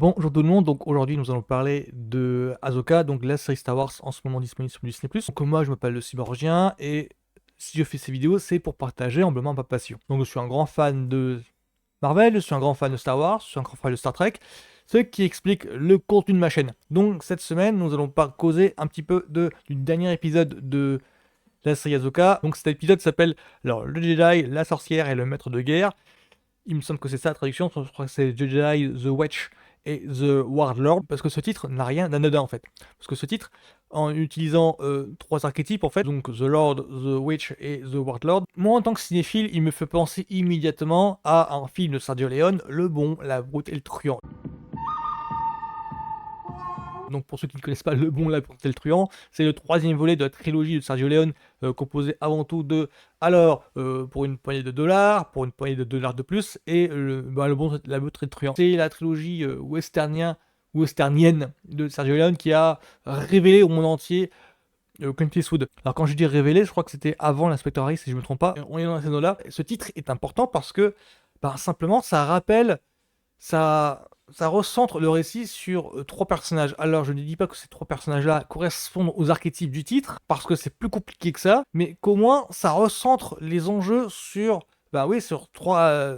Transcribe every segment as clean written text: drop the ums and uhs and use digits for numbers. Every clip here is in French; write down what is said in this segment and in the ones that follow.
Bonjour tout le monde, donc aujourd'hui nous allons parler de Ahsoka, donc la série Star Wars en ce moment disponible sur Disney+. Donc moi je m'appelle le Cyborgien et si je fais ces vidéos c'est pour partager humblement ma passion. Donc je suis un grand fan de Marvel, je suis un grand fan de Star Wars, je suis un grand fan de Star Trek, ce qui explique le contenu de ma chaîne. Donc cette semaine nous allons pas causer un petit peu du dernier épisode de la série Ahsoka. Donc cet épisode s'appelle alors le Jedi, la sorcière et le maître de guerre. Il me semble que c'est ça la traduction, je crois que c'est Jedi, The Witch et The Warlord, parce que ce titre n'a rien d'anodin en fait. Parce que ce titre, en utilisant trois archétypes en fait, donc The Lord, The Witch et The Warlord, moi en tant que cinéphile, il me fait penser immédiatement à un film de Sergio Leone, Le Bon, la Brute et le Truand. Donc pour ceux qui ne connaissent pas Le Bon, la Brute et le Truand, c'est le troisième volet de la trilogie de Sergio Leone, composé avant tout de, pour une poignée de dollars, pour une poignée de dollars de plus, et le Bon, la Brute et le Truand. C'est la trilogie westernienne de Sergio Leone qui a révélé au monde entier Clint Eastwood. Alors quand je dis révélé, je crois que c'était avant l'Inspecteur Harry si je ne me trompe pas. On est dans ces là. Ce titre est important parce que simplement ça rappelle ça recentre le récit sur trois personnages. Alors, je ne dis pas que ces trois personnages-là correspondent aux archétypes du titre, parce que c'est plus compliqué que ça, mais qu'au moins, ça recentre les enjeux sur, sur trois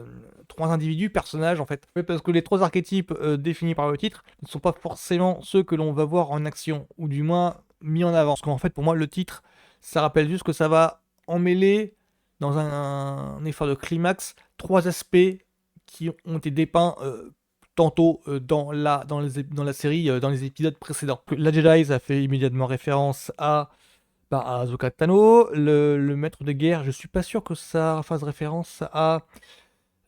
individus, personnages, en fait. Oui, parce que les trois archétypes définis par le titre ne sont pas forcément ceux que l'on va voir en action, ou du moins mis en avant. Parce qu'en fait, pour moi, le titre, ça rappelle juste que ça va emmêler, dans un effort de climax, trois aspects qui ont été dépeints tantôt dans la série, dans les épisodes précédents. La Jedi, ça fait immédiatement référence à Ahsoka Tano. Le maître de guerre, je suis pas sûr que ça fasse référence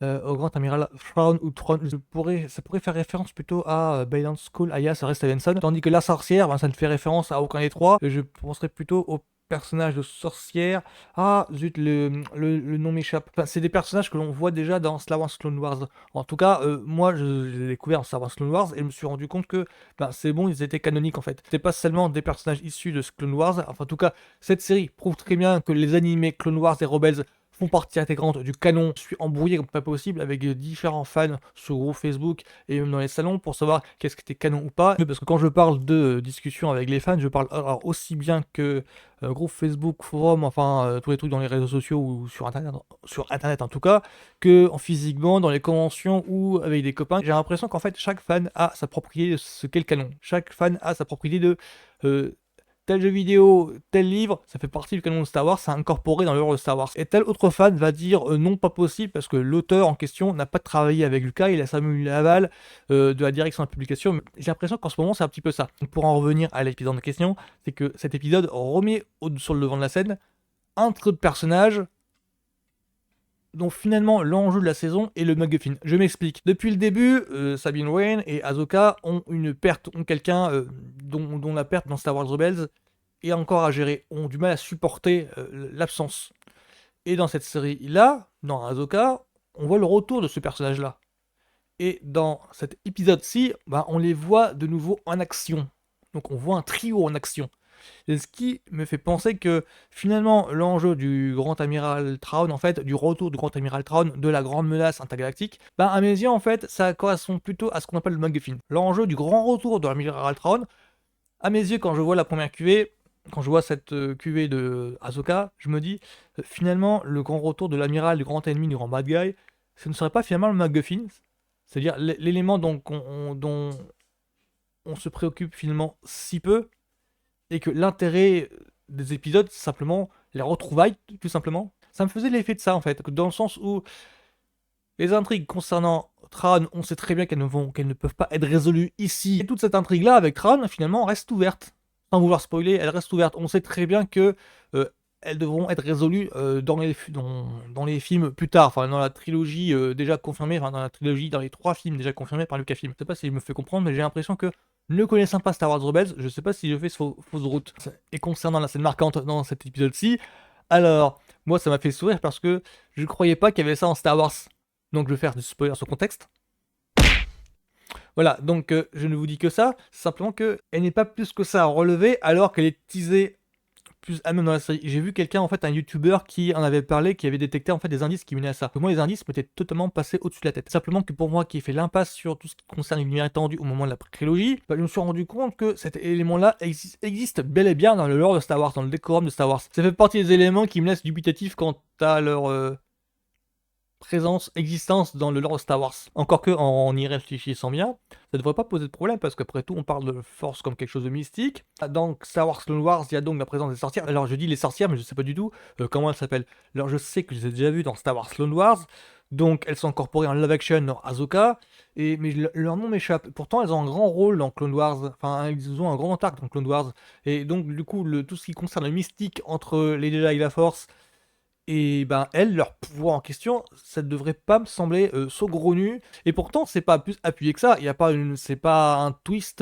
au grand amiral Thrawn ou Thrawn. Ça pourrait faire référence plutôt à Baylan Skoll, alias Rey Stevenson. Tandis que la sorcière, ça ne fait référence à aucun des trois. Je penserais plutôt au personnage de sorcière. Ah, zut, le nom m'échappe. Enfin, c'est des personnages que l'on voit déjà dans Star Wars Clone Wars. En tout cas, moi, je l'ai découvert en Star Wars Clone Wars et je me suis rendu compte que c'est bon, ils étaient canoniques en fait. C'était pas seulement des personnages issus de Clone Wars. Enfin, en tout cas, cette série prouve très bien que les animés Clone Wars et Rebels font partie intégrante du canon. Je suis embrouillé comme pas possible avec différents fans sur groupe Facebook et même dans les salons pour savoir qu'est-ce qui était canon ou pas. Parce que quand je parle de discussion avec les fans, je parle alors aussi bien que groupe Facebook, forum, enfin tous les trucs dans les réseaux sociaux ou sur internet en tout cas, que en physiquement, dans les conventions ou avec des copains. J'ai l'impression qu'en fait chaque fan a sa propre idée de ce qu'est le canon. Chaque fan a sa propre idée de tel jeu vidéo, tel livre, ça fait partie du canon de Star Wars, c'est incorporé dans l'œuvre de Star Wars. Et tel autre fan va dire non, pas possible, parce que l'auteur en question n'a pas travaillé avec Lucas, il a Samuel Laval de la direction de la publication. Mais j'ai l'impression qu'en ce moment, c'est un petit peu ça. Donc, pour en revenir à l'épisode en question, c'est que cet épisode remet sur le devant de la scène un trio de personnages dont finalement l'enjeu de la saison est le MacGuffin. Je m'explique. Depuis le début, Sabine Wren et Ahsoka ont quelqu'un dont la perte dans Star Wars Rebels est encore à gérer, ont du mal à supporter l'absence. Et dans cette série-là, dans Ahsoka, on voit le retour de ce personnage-là. Et dans cet épisode-ci, on les voit de nouveau en action. Donc on voit un trio en action. Et ce qui me fait penser que finalement l'enjeu du Grand Amiral Thrawn, en fait, du retour du Grand Amiral Thrawn, de la grande menace intergalactique, à mes yeux en fait, ça correspond plutôt à ce qu'on appelle le MacGuffin. L'enjeu du grand retour de l'Amiral Thrawn, à mes yeux, quand je vois la première cuvée, quand je vois cette cuvée de Ahsoka, je me dis finalement le grand retour de l'amiral, du grand ennemi, du grand bad guy, ce ne serait pas finalement le MacGuffin, c'est-à-dire l'élément dont on se préoccupe finalement si peu, et que l'intérêt des épisodes, c'est simplement les retrouvailles, tout simplement. Ça me faisait l'effet de ça, en fait, dans le sens où les intrigues concernant Thrawn, on sait très bien qu'elles ne peuvent pas être résolues ici. Et toute cette intrigue-là, avec Thrawn, finalement, reste ouverte. Sans vouloir spoiler, elle reste ouverte. On sait très bien que elles devront être résolues dans les films plus tard, enfin dans la trilogie déjà confirmée, enfin dans les 3 films déjà confirmés par Lucasfilm. Je sais pas si je me fais comprendre, mais j'ai l'impression que, ne connaissant pas Star Wars Rebels, je sais pas si je fais fausse route. Et concernant la scène marquante dans cet épisode-ci, alors, moi ça m'a fait sourire parce que je croyais pas qu'il y avait ça en Star Wars. Donc je vais faire du spoiler sur contexte. Voilà, donc je ne vous dis que ça, simplement qu'elle n'est pas plus que ça à relever alors qu'elle est teasée plus à même dans la série. J'ai vu quelqu'un, en fait, un youtubeur qui en avait parlé, qui avait détecté en fait des indices qui menaient à ça. Pour moi, les indices m'étaient totalement passés au-dessus de la tête. Simplement que pour moi, qui ai fait l'impasse sur tout ce qui concerne l'univers étendu au moment de la prélogie, bah, je me suis rendu compte que cet élément-là existe bel et bien dans le lore de Star Wars, dans le décorum de Star Wars. Ça fait partie des éléments qui me laissent dubitatif quant à leur présence, existence dans le lore de Star Wars. Encore que, en y réfléchissant bien, ça devrait pas poser de problème, parce qu'après tout, on parle de Force comme quelque chose de mystique. Dans Star Wars Clone Wars, il y a donc la présence des sorcières. Alors, je dis les sorcières, mais je sais pas du tout comment elles s'appellent. Alors, je sais que je les ai déjà vues dans Star Wars Clone Wars, donc elles sont incorporées en live action dans Ahsoka, mais leur nom m'échappe. Pourtant, elles ont un grand rôle dans Clone Wars, enfin, ils ont un grand arc dans Clone Wars, et donc, du coup, tout ce qui concerne le mystique entre les Jedi et la Force, et ben elles, leur pouvoir en question, ça ne devrait pas me sembler saugrenu. Et pourtant, c'est pas plus appuyé que ça. Il y a pas c'est pas un twist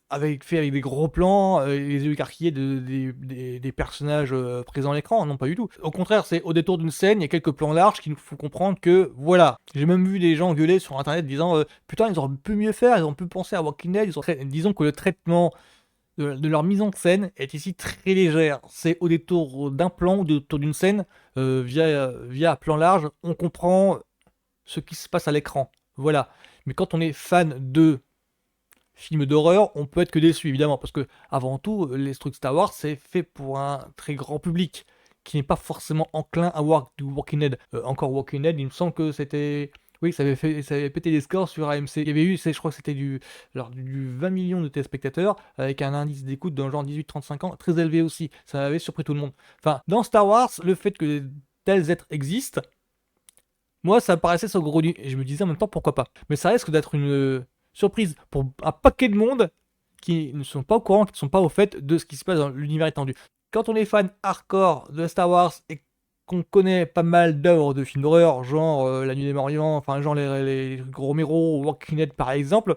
fait avec des gros plans, les yeux écarquillés des personnages présents à l'écran. Non, pas du tout. Au contraire, c'est au détour d'une scène, il y a quelques plans larges qui nous font comprendre que voilà. J'ai même vu des gens gueuler sur internet disant putain, ils auraient pu mieux faire, ils ont pu penser à Walking Dead. Disons que le traitement de leur mise en scène est ici très légère. C'est au détour d'un plan ou au détour d'une scène, via plan large, on comprend ce qui se passe à l'écran. Voilà. Mais quand on est fan de films d'horreur, on peut être que déçu, évidemment, parce que avant tout, les trucs Star Wars, c'est fait pour un très grand public qui n'est pas forcément enclin à voir du Walking Dead. Encore Walking Dead, il me semble que c'était... Oui, ça avait pété des scores sur AMC. Il y avait eu, je crois que c'était du 20 millions de téléspectateurs, avec un indice d'écoute d'un genre 18-35 ans, très élevé aussi. Ça avait surpris tout le monde. Enfin, dans Star Wars, le fait que tels êtres existent, moi, ça me paraissait saugrenu. Et je me disais en même temps, pourquoi pas. Mais ça risque d'être une surprise pour un paquet de monde qui ne sont pas au courant, qui ne sont pas au fait de ce qui se passe dans l'univers étendu. Quand on est fan hardcore de Star Wars et qu'on connaît pas mal d'œuvres de films d'horreur, genre La Nuit des Morts, enfin genre les Romero, Walking Dead par exemple,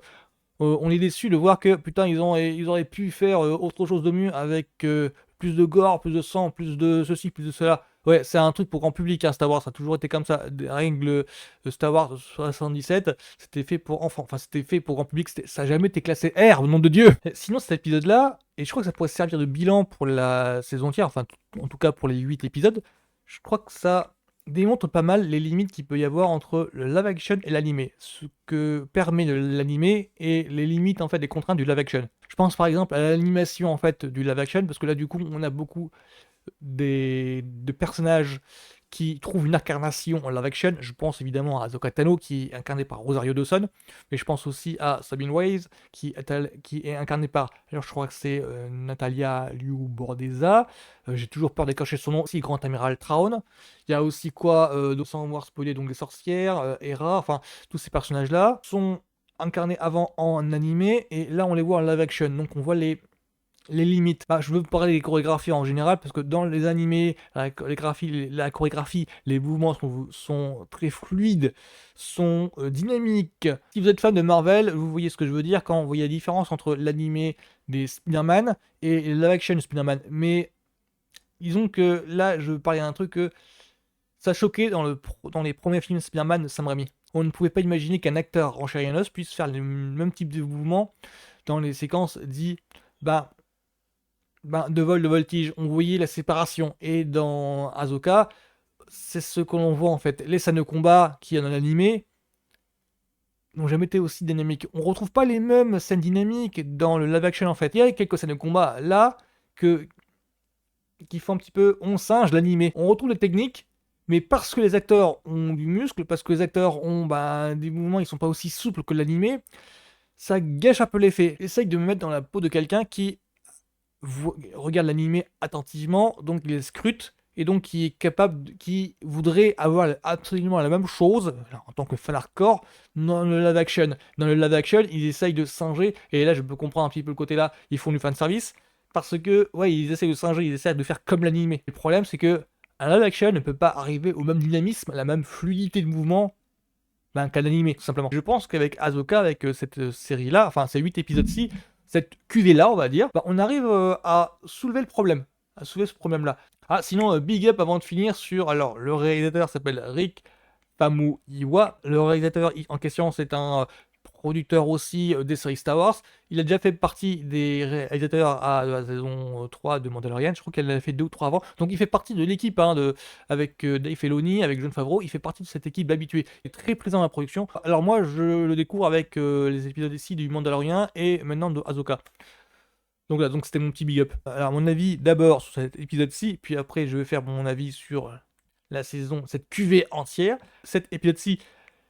on est déçu de voir que putain ils auraient pu faire autre chose de mieux avec plus de gore, plus de sang, plus de ceci, plus de cela. Ouais, c'est un truc pour grand public, hein, Star Wars, ça a toujours été comme ça. Rien que le Star Wars 77, c'était fait pour enfants, enfin c'était fait pour grand public, ça n'a jamais été classé R, au nom de Dieu. Sinon cet épisode-là, et je crois que ça pourrait servir de bilan pour la saison entière, enfin en tout cas pour les 8 épisodes, je crois que ça démontre pas mal les limites qu'il peut y avoir entre le live action et l'animé, ce que permet l'animé et les limites en fait des contraintes du live action. Je pense par exemple à l'animation en fait du live action, parce que là du coup on a beaucoup de personnages qui trouvent une incarnation en live action. Je pense évidemment à Ahsoka Tano qui est incarnée par Rosario Dawson, mais je pense aussi à Sabine Wise qui est incarnée par, alors je crois que c'est Natalia Liu Bordeza. J'ai toujours peur d'écorcher son nom, aussi Grand Amiral Thrawn. Il y a aussi quoi, sans voir spoiler, donc les sorcières, Hera, enfin tous ces personnages là sont incarnés avant en animé et là on les voit en live action, donc on voit les limites. Bah, je veux parler des chorégraphies en général, parce que dans les animés, la chorégraphie, les mouvements sont très fluides, sont dynamiques. Si vous êtes fan de Marvel, vous voyez ce que je veux dire quand vous voyez la différence entre l'animé des Spider-Man et le live-action de Spider-Man. Mais disons que là, je veux parler d'un truc que ça choquait dans les premiers films Spider-Man de Sam Raimi. On ne pouvait pas imaginer qu'un acteur en chair et en os puisse faire le même type de mouvement dans les séquences dit bah de vol, de voltige, on voyait la séparation. Et dans Ahsoka, c'est ce que l'on voit en fait. Les scènes de combat qui en animé n'ont jamais été aussi dynamiques. On retrouve pas les mêmes scènes dynamiques dans le live action en fait. Il y a quelques scènes de combat là qui font un petit peu on singe l'animé. On retrouve les techniques, mais parce que les acteurs ont du muscle, parce que les acteurs ont des mouvements, ils sont pas aussi souples que l'animé, ça gâche un peu l'effet. J'essaye de me mettre dans la peau de quelqu'un qui regarde l'animé attentivement, donc il scrute, et donc qui est capable, qui voudrait avoir absolument la même chose, en tant que fan hardcore, dans le live action. Dans le live action, ils essayent de singer, et là je peux comprendre un petit peu le côté là, ils font du fan service, parce que, ouais, ils essayent de singer, ils essayent de faire comme l'animé. Le problème, c'est que un live action ne peut pas arriver au même dynamisme, à la même fluidité de mouvement, qu'un animé, tout simplement. Je pense qu'avec Ahsoka, avec cette série-là, enfin ces 8 épisodes-ci, cette cuvée-là, on va dire, on arrive à soulever le problème, à soulever ce problème-là. Ah, sinon, big up avant de finir sur, alors, le réalisateur s'appelle Rick Famuyiwa. Le réalisateur en question, c'est un producteur aussi des séries Star Wars. Il a déjà fait partie des réalisateurs à la saison 3 de Mandalorian. Je crois qu'elle en a fait 2 ou 3 avant. Donc il fait partie de l'équipe avec Dave Filoni, avec Jon Favreau. Il fait partie de cette équipe d'habitués. Il est très présent dans la production. Alors moi, je le découvre avec les épisodes ici du Mandalorian et maintenant de Ahsoka. Donc là, donc c'était mon petit big up. Alors mon avis d'abord sur cet épisode-ci, puis après je vais faire mon avis sur la saison, cette cuvée entière. Cet épisode-ci,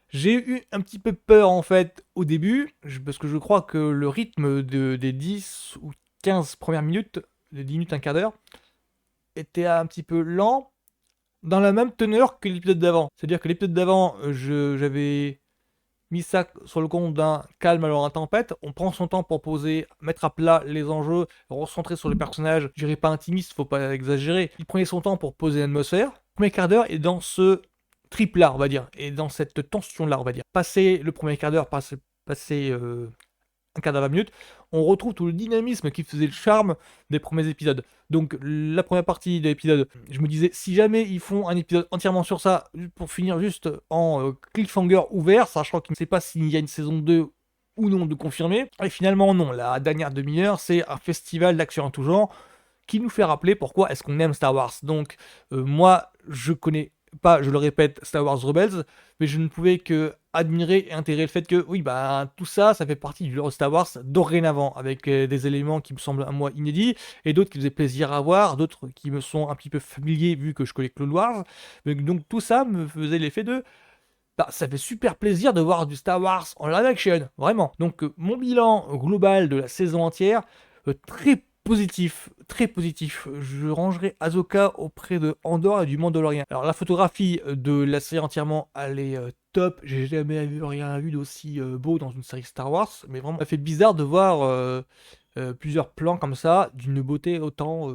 j'ai eu un petit peu peur en fait au début, parce que je crois que le rythme des 10 ou 15 premières minutes, les 10 minutes, un quart d'heure, était un petit peu lent, dans la même teneur que l'épisode d'avant. C'est-à-dire que l'épisode d'avant, j'avais mis ça sur le compte d'un calme alors un tempête. On prend son temps pour poser, mettre à plat les enjeux, recentrer sur les personnages. Je dirais pas intimiste, faut pas exagérer. Il prenait son temps pour poser l'atmosphère. Le premier quart d'heure est dans ce trip-là, on va dire, et dans cette tension-là, on va dire. Passer le premier quart d'heure, passer un quart d'heure, 20 minutes, on retrouve tout le dynamisme qui faisait le charme des premiers épisodes. Donc la première partie de l'épisode, je me disais, si jamais ils font un épisode entièrement sur ça, pour finir juste en cliffhanger ouvert, sachant qu'il ne sait pas s'il y a une saison 2 ou non de confirmer, et finalement non, la dernière demi-heure, c'est un festival d'action en tout genre, qui nous fait rappeler pourquoi est-ce qu'on aime Star Wars. Donc moi, je connais pas, je le répète, Star Wars Rebels, mais je ne pouvais que admirer et intégrer le fait que, oui, bah, tout ça, ça fait partie du lore Star Wars dorénavant, avec des éléments qui me semblent à moi inédits, et d'autres qui faisaient plaisir à voir, d'autres qui me sont un petit peu familiers, vu que je connais Clone Wars. Donc tout ça me faisait l'effet de, bah, ça fait super plaisir de voir du Star Wars en live action, vraiment. Donc mon bilan global de la saison entière, très positif, très positif. Je rangerai Ahsoka auprès de Andor et du Mandalorian. Alors la photographie de la série entièrement, elle est top. J'ai jamais rien vu d'aussi beau dans une série Star Wars, mais vraiment, ça fait bizarre de voir plusieurs plans comme ça, d'une beauté autant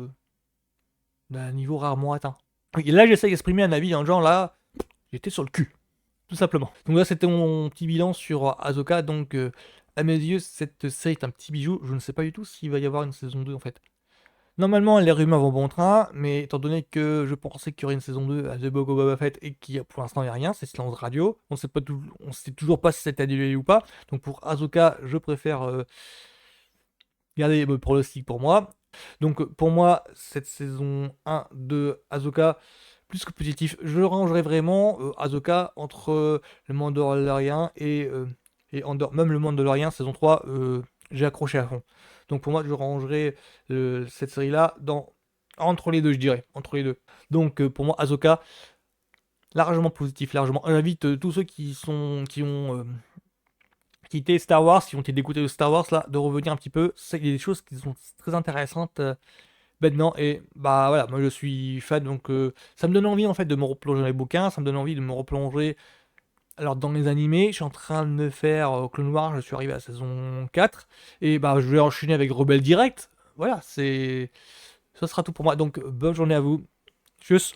d'un niveau rarement atteint. Et là, j'essaie d'exprimer un avis en genre là, j'étais sur le cul. Tout simplement. Donc là, c'était mon petit bilan sur Ahsoka. Donc, à mes yeux, cette série est un petit bijou. Je ne sais pas du tout s'il va y avoir une saison 2 en fait. Normalement, les rumeurs vont bon train, mais étant donné que je pensais qu'il y aurait une saison 2 à The Book of Boba Fett et qu'il pour l'instant il n'y a rien, c'est silence radio. On sait toujours pas si c'est annulé ou pas. Donc pour Ahsoka, je préfère garder le pronostic pour moi. Donc pour moi, cette saison 1 de Ahsoka, plus que positif, je rangerai vraiment Ahsoka entre le Mandalorian et Andor. Même le Mandalorian saison 3, j'ai accroché à fond. Donc pour moi, je rangerai cette série-là entre les deux, je dirais. Entre les deux. Donc pour moi, Ahsoka, largement positif, largement. J'invite tous ceux qui ont quitté Star Wars, qui ont été dégoûtés de Star Wars, là, de revenir un petit peu. Il y a des choses qui sont très intéressantes maintenant, et bah voilà, moi je suis fan, donc ça me donne envie en fait de me replonger dans les bouquins, ça me donne envie de me replonger alors dans les animés. Je suis en train de me faire Clone Wars, je suis arrivé à la saison 4, et bah je vais enchaîner avec Rebelle direct. Voilà, ça sera tout pour moi, donc bonne journée à vous. Tchuss.